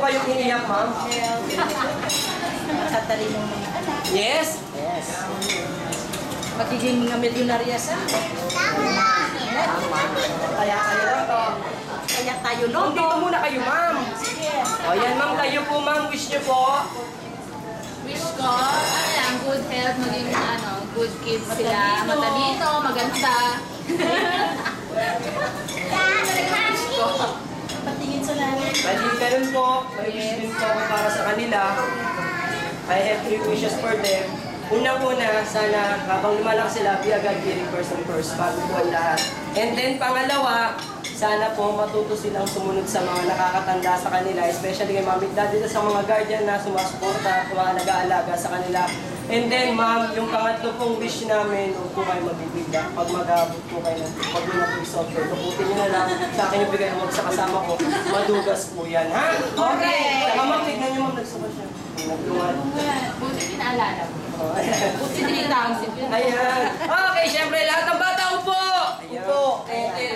kayong iniyak, ma'am? Matatalino ng mga anak. Yes? Yes. Magiging mga milyonarya sa Tama. Kaya kayo lang to. kaya tayo Dito loto. muna kayo, ma'am. Sige. O yan, ma'am. Kayo po, ma'am. Wish niyo po. Wish ko, ano lang, good health, maging good kids sila, matalino, maganda. Wish ko. Patingin sa langit. Bali, ganun po. May wish din po ako para sa kanila. I have 3 wishes for them. Unang-una, sana habang lumalaki sila, be a God-fearing person first, bago po ang lahat. And then, pangalawa, sana po matuto silang sumunod sa mga nakakatanda sa kanila, especially kay mami, daddy sa mga guardian na sumasuporta, mga nag-aalaga sa kanila. And then, ma'am, yung pangatlo pong wish namin, huwag po kayo mabibigla. Pag mag-aabot po kayo ng pag mo na po i-software, kaputin nyo na lang sa akin yung bigay mo sa kasama ko. Madugas po yan, ha? Okay! Saka ma'am, tignan nyo ma'am, nagsuka siya. Naglungan. Buti pinaalala mo. Oh, ayan. Buti 3,000 yun. Ayan. Okay, syempre lahat ng bata, upo! Upo. Okay.